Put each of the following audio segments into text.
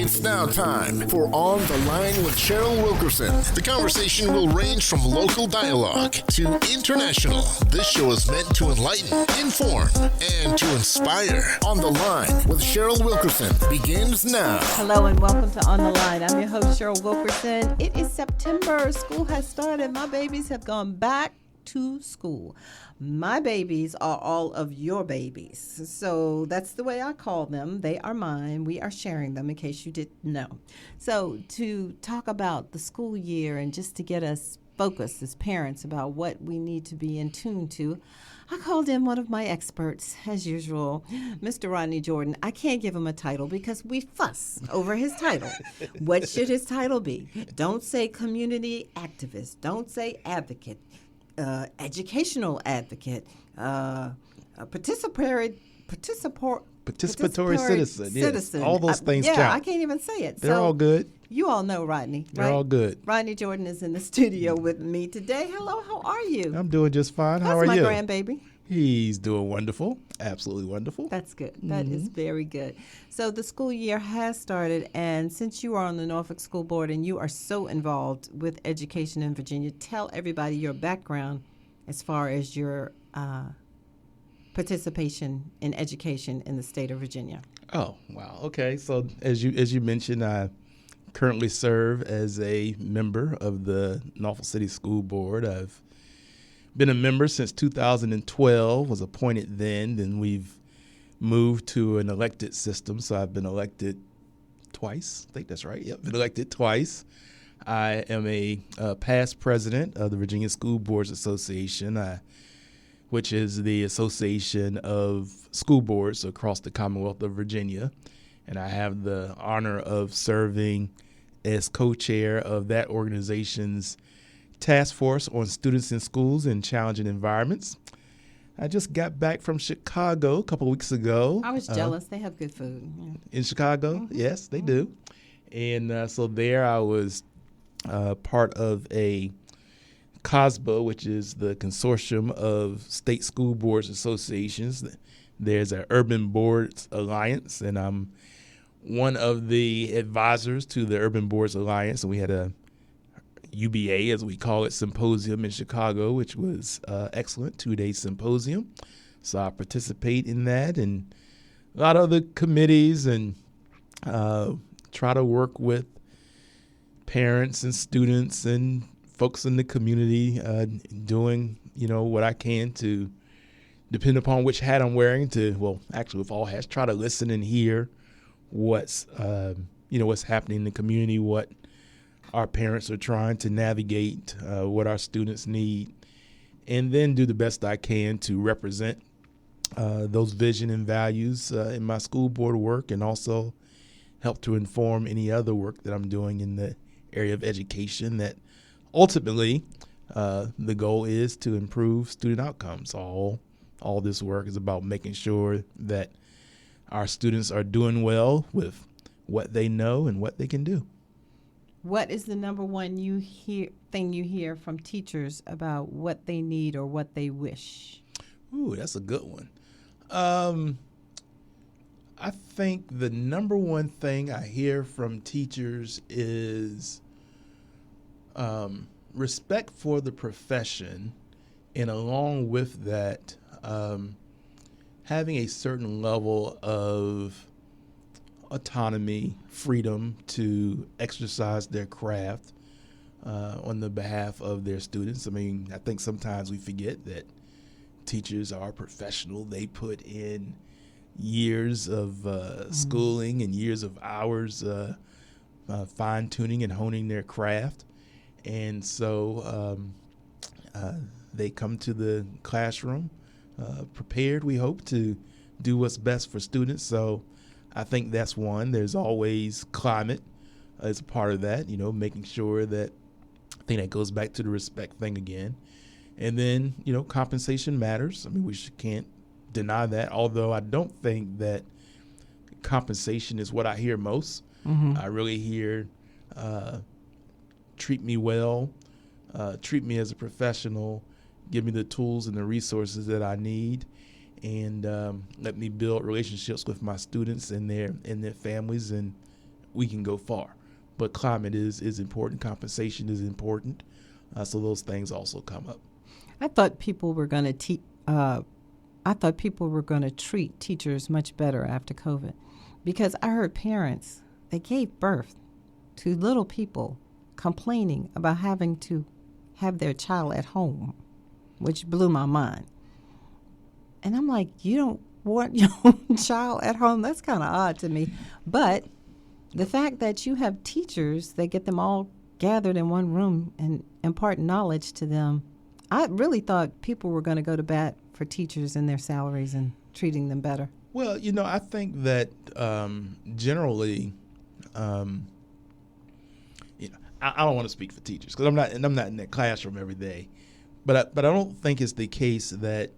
It's now time for On the Line with Cheryl Wilkerson. The conversation will range from local dialogue to international. This show is meant to enlighten, inform, and to inspire. On the Line with Cheryl Wilkerson begins now. Hello and welcome to On the Line. I'm your host, Cheryl Wilkerson. It is September. School has started. My babies have gone back to school. My babies are all of your babies. So that's the way I call them. They are mine. We are sharing them in case you didn't know. So to talk about the school year and just to get us focused as parents about what we need to be in tune to, I called in one of my experts, as usual, Mr. Rodney Jordan. I can't give him a title because we fuss over his title. What should his title be? Don't say community activist. Don't say advocate. Educational advocate, participatory citizen. Yes. All those things count. Yeah, I can't even say it. They're all good. You all know Rodney, right? They're all good. Rodney Jordan is in the studio with me today. Hello, how are you? I'm doing just fine. How are How's you? my grandbaby? He's doing wonderful. Absolutely wonderful. That's good. That is very good. So the school year has started, and since you are on the Norfolk School Board and you are so involved with education in Virginia, tell everybody your background as far as your participation in education in the state of Virginia. Oh, wow. Okay. So as you mentioned, I currently serve as a member of the Norfolk City School Board. I've been a member since 2012, was appointed then we've moved to an elected system. So I've been elected twice. I think that's right. Yep, been elected twice. I am a past president of the Virginia School Boards Association, which is the association of school boards across the Commonwealth of Virginia. And I have the honor of serving as co-chair of that organization's task force on students in schools in challenging environments. I just got back from Chicago a couple of weeks ago. I was jealous. They have good food. Yeah. In Chicago? Yes, they do. And so there I was part of a COSBA, which is the Consortium of State School Boards Associations. There's an Urban Boards Alliance, and I'm one of the advisors to the Urban Boards Alliance. And we had a UBA, as we call it, symposium in Chicago, which was excellent, 2-day symposium. So I participate in that and a lot of other committees and try to work with parents and students and folks in the community doing, what I can to, depend upon which hat I'm wearing, with all hats, try to listen and hear what's happening in the community, what our parents are trying to navigate, what our students need, and then do the best I can to represent those vision and values in my school board work, and also help to inform any other work that I'm doing in the area of education that ultimately the goal is to improve student outcomes. All this work is about making sure that our students are doing well with what they know and what they can do. What is the number one thing you hear from teachers about what they need or what they wish? Ooh, that's a good one. I think the number one thing I hear from teachers is respect for the profession, and along with that, having a certain level of autonomy, freedom to exercise their craft on the behalf of their students. I mean, I think sometimes we forget that teachers are professional. They put in years of schooling and years of hours fine-tuning and honing their craft. And so they come to the classroom prepared, we hope, to do what's best for students. So I think that's one. There's always climate as a part of that, making sure that, I think that goes back to the respect thing again. And then, compensation matters. I mean, we can't deny that, although I don't think that compensation is what I hear most. I really hear treat me well, treat me as a professional, give me the tools and the resources that I need, and let me build relationships with my students and their families, and we can go far. But climate is important. Compensation is important. So those things also come up. I thought people were going to treat teachers much better after COVID, because I heard parents that gave birth to little people complaining about having to have their child at home, which blew my mind. And I'm like, you don't want your own child at home? That's kind of odd to me. But the fact that you have teachers that get them all gathered in one room and impart knowledge to them, I really thought people were going to go to bat for teachers and their salaries and treating them better. Well, I think that generally, I don't want to speak for teachers because I'm not in that classroom every day, but I don't think it's the case that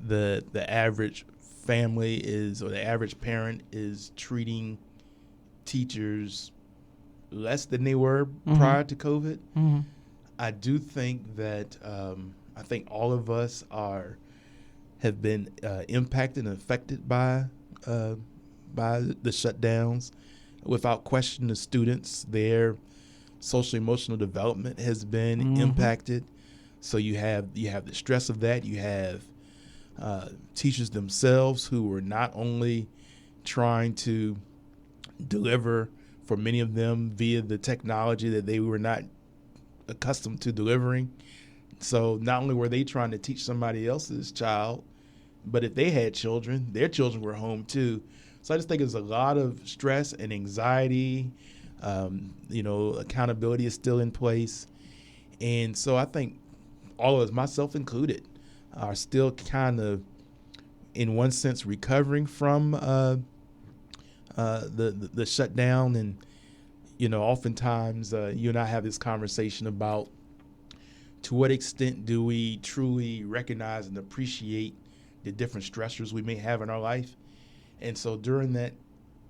the average family is, or the average parent is treating teachers less than they were prior to COVID. Mm-hmm. I do think that I think all of us have been impacted and affected by the shutdowns. Without question, the students, their social emotional development has been impacted. So you have the stress of that. You have teachers themselves who were not only trying to deliver, for many of them, via the technology that they were not accustomed to delivering. So not only were they trying to teach somebody else's child, but if they had children, their children were home too. So I just think there's a lot of stress and anxiety. Accountability is still in place. And so I think all of us, myself included, are still kind of, in one sense, recovering from the shutdown. And, oftentimes you and I have this conversation about to what extent do we truly recognize and appreciate the different stressors we may have in our life. And so during that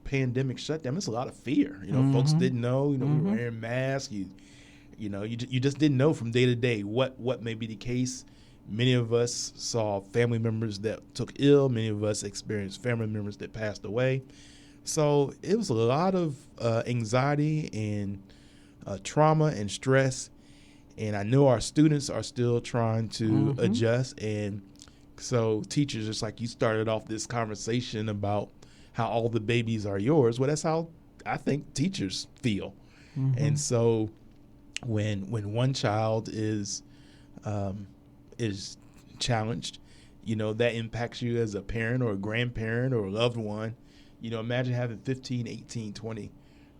pandemic shutdown, there's a lot of fear. Folks didn't know, we were wearing masks. You just didn't know from day to day what may be the case. Many of us saw family members that took ill. Many of us experienced family members that passed away. So it was a lot of anxiety and trauma and stress. And I know our students are still trying to adjust. And so teachers, just like you started off this conversation about how all the babies are yours. Well, that's how I think teachers feel. And so when one child is challenged, that impacts you as a parent or a grandparent or a loved one. Imagine having 15, 18, 20,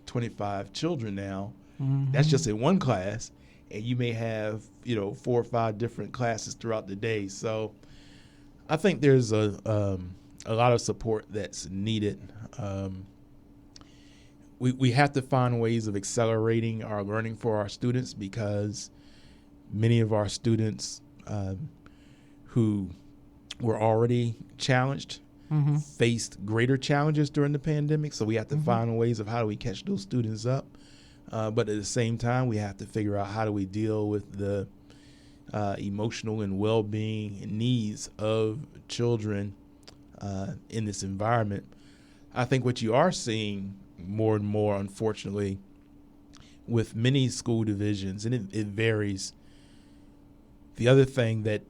25 children now. That's just in one class. And you may have, 4 or 5 different classes throughout the day. So I think there's a lot of support that's needed. We have to find ways of accelerating our learning for our students, because many of our students who were already challenged faced greater challenges during the pandemic. So we have to find ways of how do we catch those students up. But at the same time, we have to figure out how do we deal with the emotional and well-being needs of children in this environment. I think what you are seeing more and more, unfortunately, with many school divisions, and it varies. The other thing that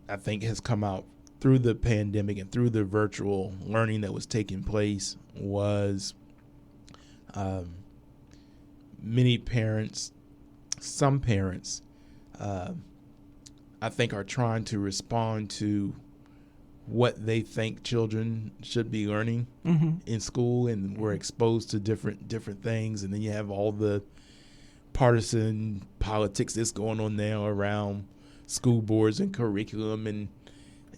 I think has come out through the pandemic and through the virtual learning that was taking place was many parents, some parents, I think are trying to respond to what they think children should be learning in school, and we're exposed to different things. And then you have all the partisan politics that's going on now around school boards and curriculum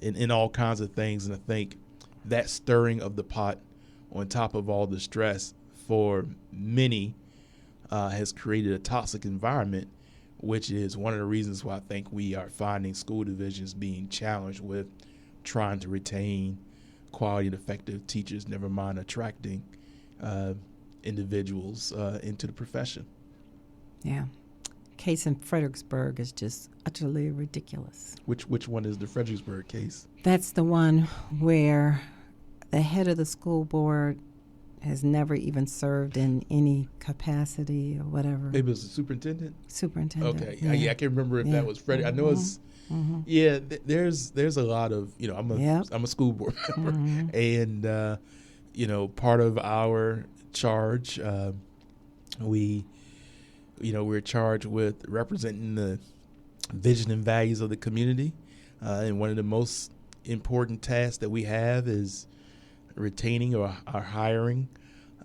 and all kinds of things. And I think that stirring of the pot on top of all the stress for many has created a toxic environment, which is one of the reasons why I think we are finding school divisions being challenged with trying to retain quality and effective teachers, never mind attracting individuals into the profession. Yeah. Case in Fredericksburg is just utterly ridiculous. Which one is the Fredericksburg case? That's the one where the head of the school board has never even served in any capacity or whatever. Maybe it was the superintendent. Superintendent. Okay, yeah, I can't remember if that was Freddie. I know it's there's a lot of I'm a school board member, and part of our charge, we're charged with representing the vision and values of the community, and one of the most important tasks that we have is retaining or hiring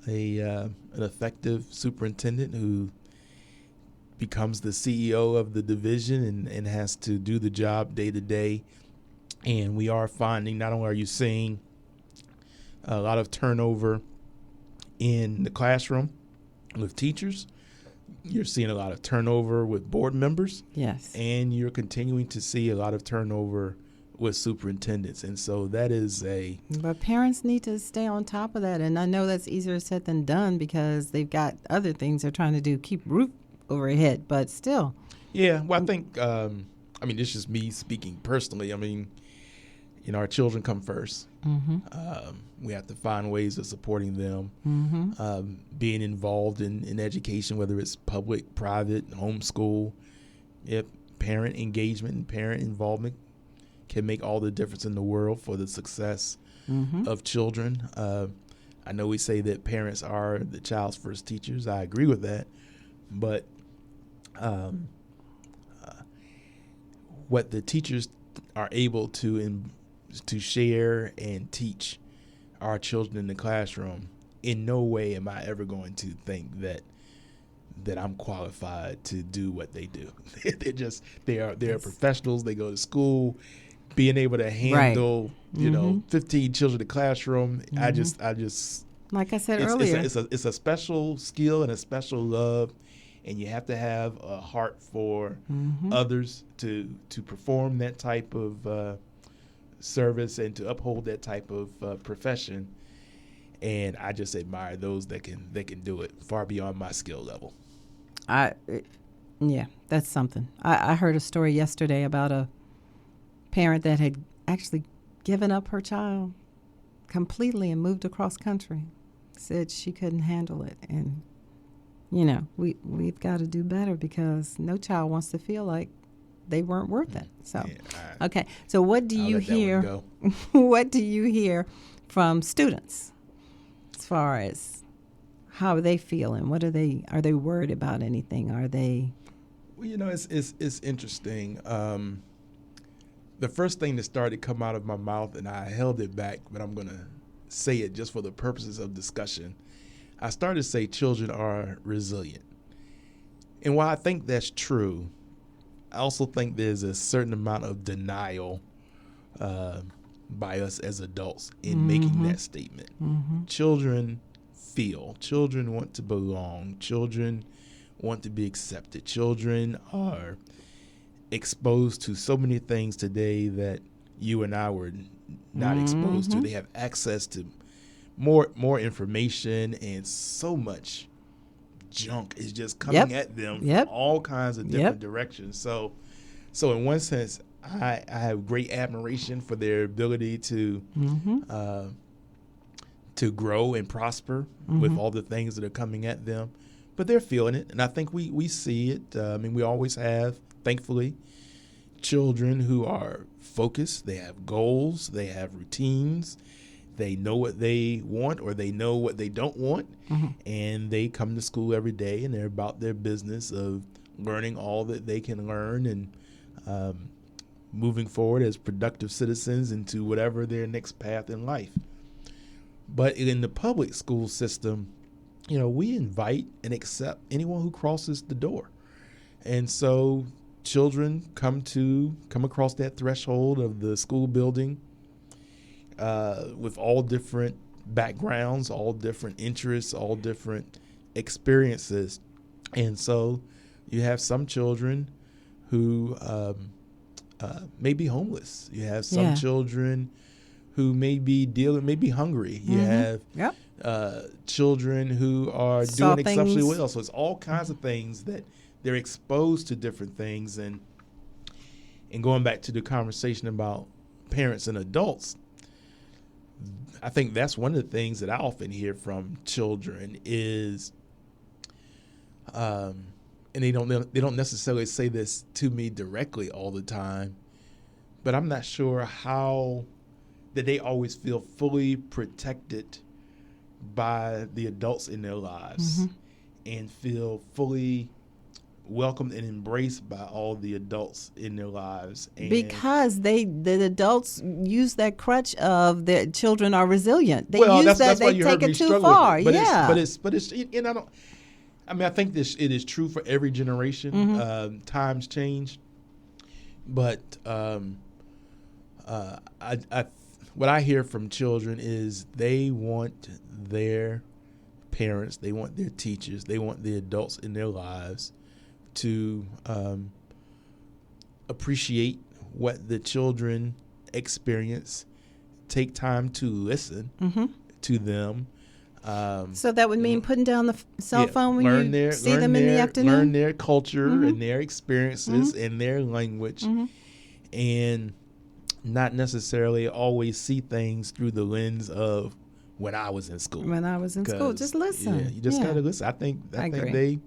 an effective superintendent who becomes the CEO of the division and has to do the job day to day. And we are finding, not only are you seeing a lot of turnover in the classroom with teachers, you're seeing a lot of turnover with board members. Yes. And you're continuing to see a lot of turnover with superintendents. And so that is But parents need to stay on top of that. And I know that's easier said than done because they've got other things they're trying to do, keep roof over your head, but still. Yeah, well, I think, this is me speaking personally. I mean, our children come first. We have to find ways of supporting them, being involved in education, whether it's public, private, homeschool. Parent engagement and parent involvement can make all the difference in the world for the success of children. I know we say that parents are the child's first teachers. I agree with that. But what the teachers are able to share and teach our children in the classroom, in no way am I ever going to think that I'm qualified to do what they do. They are professionals. They go to school. Being able to handle 15 children in the classroom, I just like I said earlier, it's a special skill and a special love, and you have to have a heart for others to perform that type of service and to uphold that type of profession. And I just admire those that can do it far beyond my skill level. That's something. I heard a story yesterday about a parent that had actually given up her child completely and moved across country. Said she couldn't handle it. And, we've got to do better because no child wants to feel like they weren't worth it. So, okay. So what do you hear? What do you hear from students as far as how are they feeling? Are they worried about anything? Are they? Well, it's interesting. The first thing that started to come out of my mouth, and I held it back, but I'm going to say it just for the purposes of discussion. I started to say children are resilient. And while I think that's true, I also think there's a certain amount of denial by us as adults in making that statement. Children feel. Children want to belong. Children want to be accepted. Children are exposed to so many things today that you and I were not exposed to. They have access to more information, and so much junk is just coming at them from all kinds of different directions. So in one sense, I have great admiration for their ability to grow and prosper with all the things that are coming at them. But they're feeling it, and I think we see it. We always have, thankfully, children who are focused. They have goals. They have routines. They know what they want or they know what they don't want, and they come to school every day, and they're about their business of learning all that they can learn and moving forward as productive citizens into whatever their next path in life. But in the public school system, we invite and accept anyone who crosses the door. And so children come across that threshold of the school building with all different backgrounds, all different interests, all different experiences. And so you have some children who may be homeless. You have some children who may be hungry. You have children who are doing exceptionally well. So it's all kinds of things that they're exposed to different things. And going back to the conversation about parents and adults, I think that's one of the things that I often hear from children is, and they don't necessarily say this to me directly all the time, but I'm not sure how that they always feel fully protected by the adults in their lives and feel fully welcomed and embraced by all the adults in their lives. And because the adults use that crutch of their children are resilient. They well, use that's that, why they you take heard me it too struggle far. with it. Yeah. But it's and I mean, I think it is true for every generation. Times change, but what I hear from children is they want their parents, they want their teachers, they want the adults in their lives to appreciate what the children experience, take time to listen to them. So that would mean putting down the cell phone when you see them in the afternoon? Learn their culture and their experiences and their language, and not necessarily always see things through the lens of when I was in school. When I was in school, just listen. Yeah, you just gotta listen. I think agree.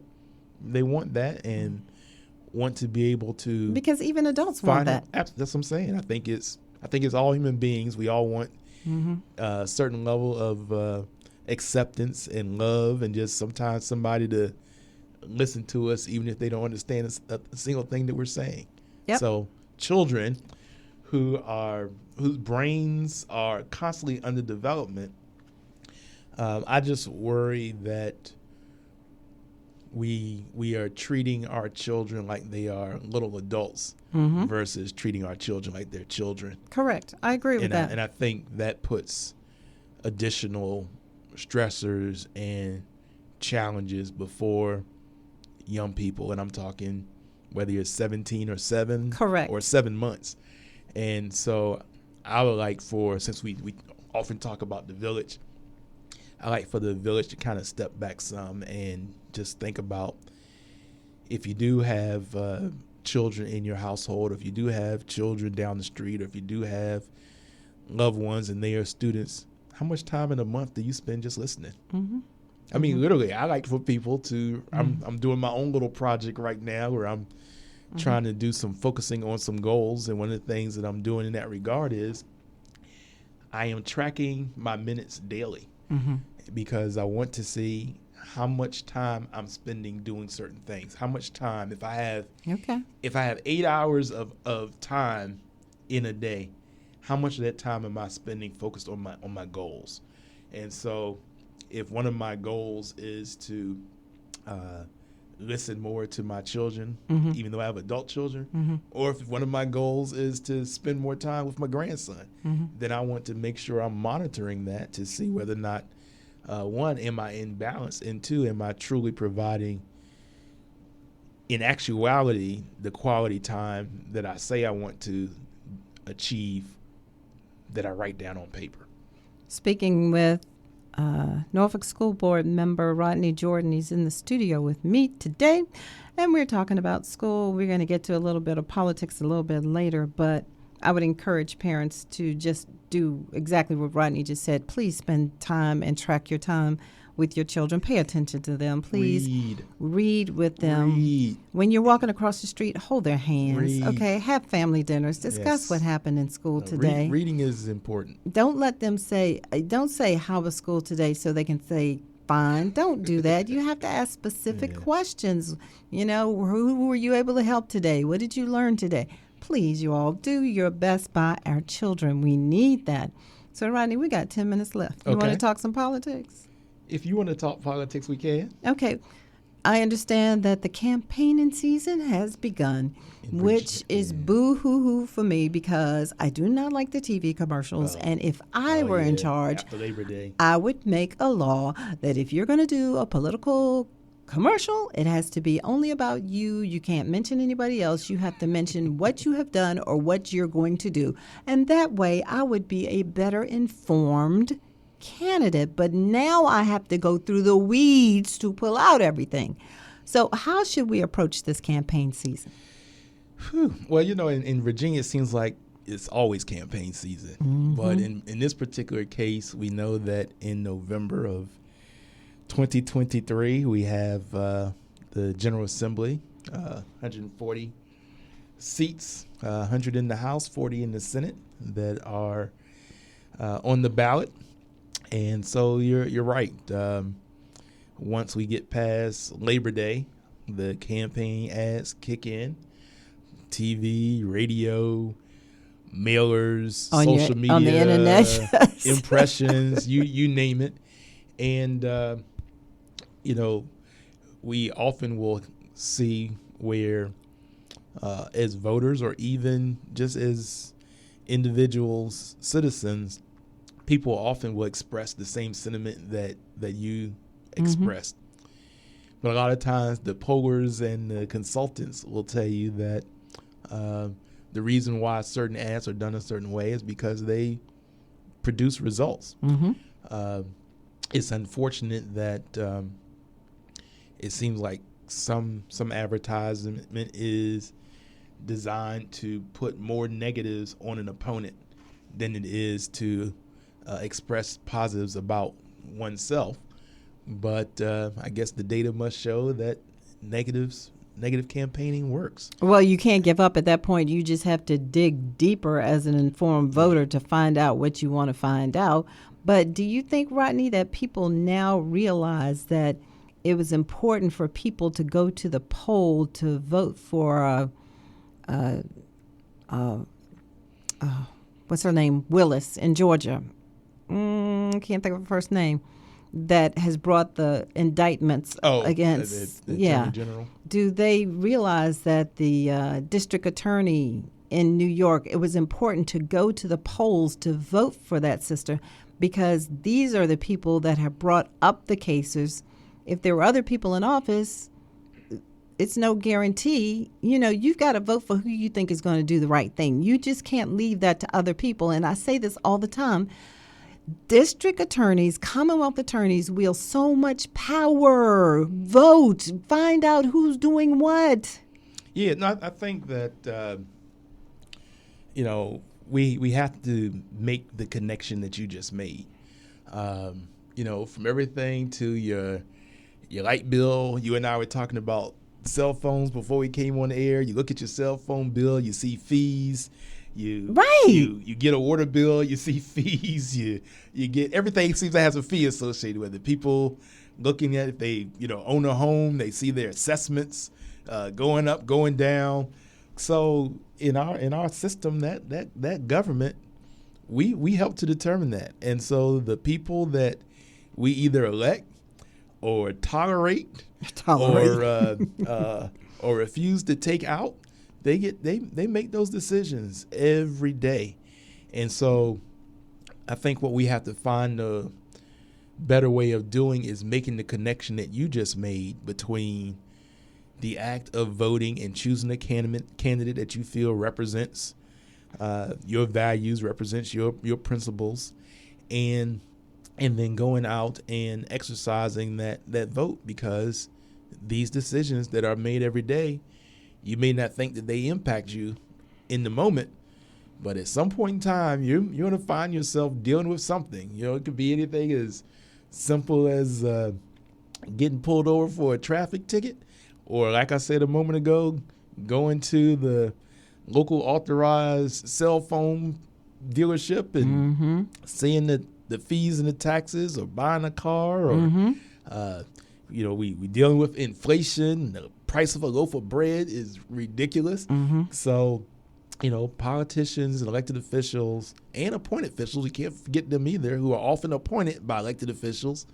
they want that and want to be able to, because even adults want that. That's what I'm saying. I think it's all human beings. We all want a certain level of acceptance and love, and just sometimes somebody to listen to us, even if they don't understand a single thing that we're saying. Yep. So children whose brains are constantly under development, I just worry that we are treating our children like they are little adults versus treating our children like they're children. Correct. I agree with that. And I think that puts additional stressors and challenges before young people. And I'm talking whether you're 17 or 7 Correct. or 7 months. And so I would like since we often talk about the village, I like for the village to kind of step back some and just think about, if you do have children in your household, if you do have children down the street, or if you do have loved ones and they are students, how much time in a month do you spend just listening? I mean, literally, I like for people to, I'm doing my own little project right now where I'm trying to do some focusing on some goals. And one of the things that I'm doing in that regard is I am tracking my minutes daily because I want to see how much time I'm spending doing certain things. How much time, if I have 8 hours of time in a day, how much of that time am I spending focused on my goals? And so if one of my goals is to listen more to my children, even though I have adult children, or if one of my goals is to spend more time with my grandson, then I want to make sure I'm monitoring that to see whether or not, one, am I in balance, and two, am I truly providing, in actuality, the quality time that I say I want to achieve, that I write down on paper. Speaking with Norfolk School Board member Rodney Jordan. He's in the studio with me today, and we're talking about school. We're going to get to a little bit of politics a little bit later, but I would encourage parents to just do exactly what Rodney just said. Please spend time and track your time with your children. Pay attention to them. Please read with them. When you're walking across the street, hold their hands. Okay, have family dinners. Discuss what happened in school today. Reading is important. Don't let them don't say how was school today so they can say fine. Don't do that. You have to ask specific questions. You know, who were you able to help today? What did you learn today? Please, you all, do your best by our children. We need that. So, Rodney, we got 10 minutes left. You want to talk some politics? If you want to talk politics, we can. Okay. I understand that the campaigning season has begun, which is boo-hoo-hoo for me because I do not like the TV commercials. And if I were in charge, after Labor Day, I would make a law that if you're going to do a political commercial, it has to be only about you. You can't mention anybody else. You have to mention what you have done or what you're going to do. And that way, I would be a better informed candidate. But now I have to go through the weeds to pull out everything. So how should we approach this campaign season? Well, you know, in Virginia, it seems like it's always campaign season. Mm-hmm. But in this particular case, we know that in November of 2023, we have the General Assembly, 140 seats, 100 in the House, 40 in the Senate that are on the ballot. And so you're right. Once we get past Labor Day, the campaign ads kick in. TV, radio, mailers, social media, on the internet, impressions, you name it. And, we often will see where as voters or even just as individuals, citizens, people often will express the same sentiment that you expressed. But a lot of times the pollers and the consultants will tell you that the reason why certain ads are done a certain way is because they produce results. It's unfortunate that it seems like some advertisement is designed to put more negatives on an opponent than it is to express positives about oneself. But I guess the data must show that negative campaigning works. Well, you can't give up at that point. You just have to dig deeper as an informed voter to find out what you want to find out. But do you think, Rodney, that people now realize that it was important for people to go to the poll to vote for what's her name? Willis in Georgia. Can't think of her first name. That has brought the indictments against the Attorney General. Do they realize that the district attorney in New York, it was important to go to the polls to vote for that sister because these are the people that have brought up the cases. If there were other people in office, it's no guarantee. You've got to vote for who you think is going to do the right thing. You just can't leave that to other people. And I say this all the time. District attorneys, Commonwealth attorneys wield so much power. Vote. Find out who's doing what. Yeah, no, I think that, we have to make the connection that you just made. From everything to your light bill. You and I were talking about cell phones before we came on the air. You look at your cell phone bill, you see fees. You get a water bill, you see fees, you get everything seems to have a fee associated with it. People looking at if they own a home, they see their assessments going up, going down. So in our system, that government, we help to determine that. And so the people that we either elect or tolerate. or refuse to take out, they make those decisions every day. And so I think what we have to find a better way of doing is making the connection that you just made between the act of voting and choosing a candidate that you feel represents your values, represents your principles, and then going out and exercising that vote, because these decisions that are made every day, you may not think that they impact you in the moment, but at some point in time, you're going to find yourself dealing with something. It could be anything as simple as getting pulled over for a traffic ticket, or like I said a moment ago, going to the local authorized cell phone dealership and seeing the fees and the taxes, or buying a car, or we dealing with inflation. The price of a loaf of bread is ridiculous. So, politicians and elected officials and appointed officials, we can't forget them either, who are often appointed by elected officials,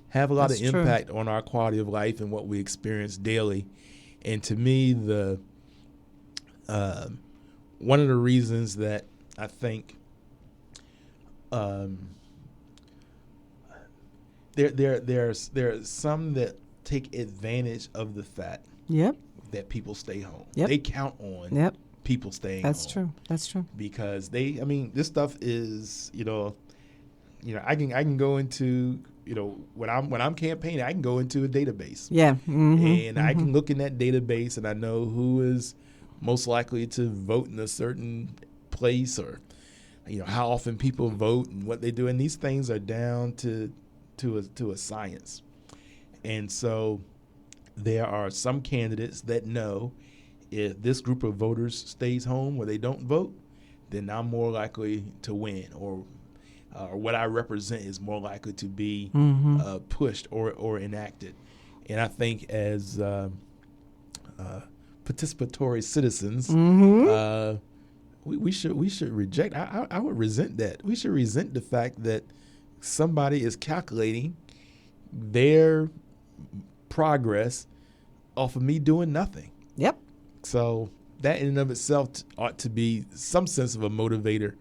have a lot of impact on our quality of life and what we experience daily. And to me, one of the reasons that I think there are some that take advantage of the fact that people stay home. They count on people staying home. That's true. Because this stuff is, I can go into, when I'm campaigning, I can go into a database. And I can look in that database and I know who is most likely to vote in a certain place, or how often people vote and what they do, and these things are down to a science. And so there are some candidates that know if this group of voters stays home or they don't vote, then I'm more likely to win, or what I represent is more likely to be pushed or enacted. And I think as participatory citizens, we should reject. I would resent that. We should resent the fact that somebody is calculating their progress off of me doing nothing. Yep. So that in and of itself ought to be some sense of a motivator.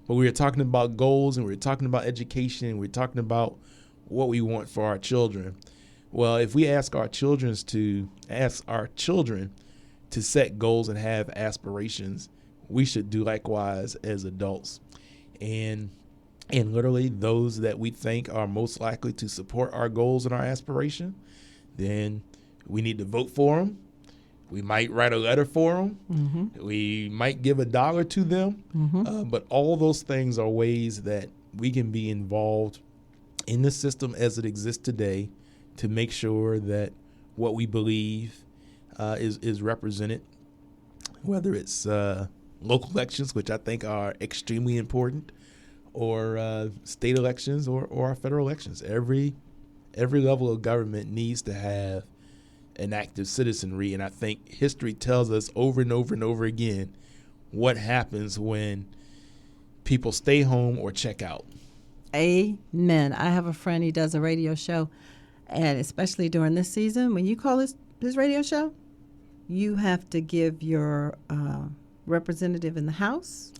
But we were talking about goals, and we were talking about education, and we were talking about what we want for our children. Well, if we ask our children to set goals and have aspirations, we should do likewise as adults. And literally those that we think are most likely to support our goals and our aspiration, then we need to vote for them. We might write a letter for them. We might give $1 to them. But all those things are ways that we can be involved in the system as it exists today to make sure that what we believe is represented, whether it's local elections, which I think are extremely important, or state elections or our federal elections. Every level of government needs to have an active citizenry, and I think history tells us over and over and over again what happens when people stay home or check out. Amen. I have a friend, he does a radio show, and especially during this season, when you call his radio show, you have to give your representative in the House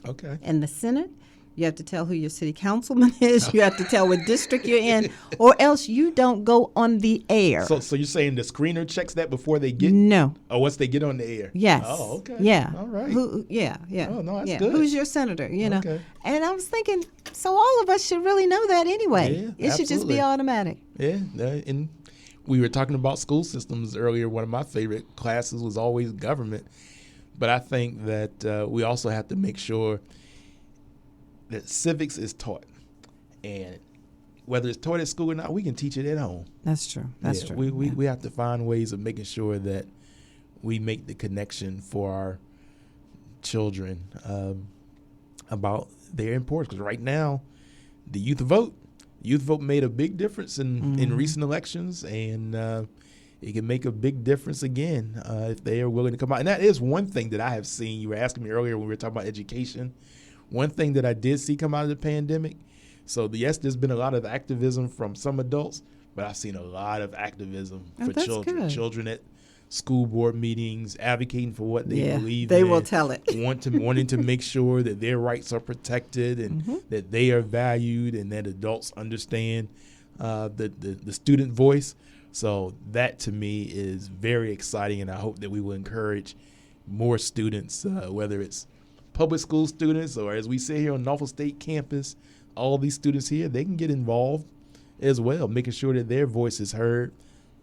and the Senate. You have to tell who your city councilman is. You have to tell what district you're in, or else you don't go on the air. So you're saying the screener checks that before they get? No. Oh, once they get on the air? Yes. Oh, okay. Yeah. All right. Yeah. Oh, no, that's good. Who's your senator? Okay. And I was thinking, so all of us should really know that anyway. Yeah, it should just be automatic. Yeah. And we were talking about school systems earlier. One of my favorite classes was always government. But I think that we also have to make sure that civics is taught, and whether it's taught at school or not, we can teach it at home. That's true. That's true. We have to find ways of making sure that we make the connection for our children about their importance. Because right now, the youth vote made a big difference in recent elections, and it can make a big difference again if they are willing to come out. And that is one thing that I have seen. You were asking me earlier when we were talking about education. One thing that I did see come out of the pandemic, so yes, there's been a lot of activism from some adults, but I've seen a lot of activism for children. Good. Children at school board meetings advocating for what they believe they in. Will tell it. wanting to make sure that their rights are protected and that they are valued, and that adults understand the student voice. So that to me is very exciting, and I hope that we will encourage more students, whether it's public school students, or as we say here on Norfolk State campus, all these students here, they can get involved as well, making sure that their voice is heard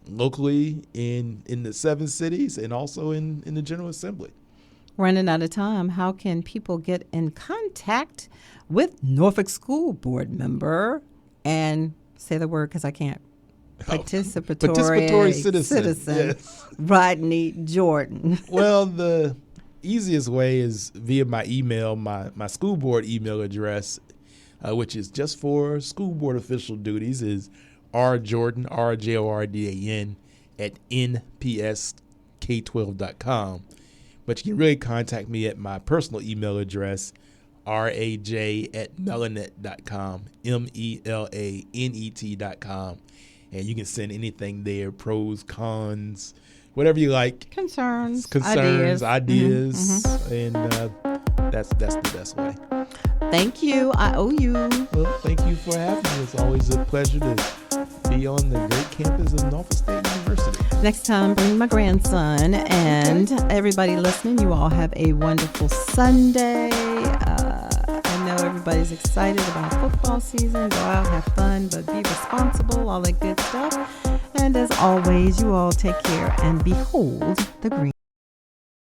locally in the 7 cities and also in the General Assembly. Running out of time, how can people get in contact with Norfolk School Board member and say the word because I can't? Participatory citizen yes. Rodney Jordan. Well, the easiest way is via my email, my school board email address, which is just for school board official duties, is rjordan, RJORDAN, at npsk12.com. But you can really contact me at my personal email address, raj@melanet.com, melanet.com. And you can send anything there, pros, cons, whatever you like. Concerns, ideas. And that's the best way. Thank you. I owe you. Well, thank you for having me. It's always a pleasure to be on the great campus of Norfolk State University. Next time, bring my grandson. And everybody listening, you all have a wonderful Sunday. I know everybody's excited about football season. Go out, have fun, but be responsible, all that good stuff. And as always, you all take care and behold the green.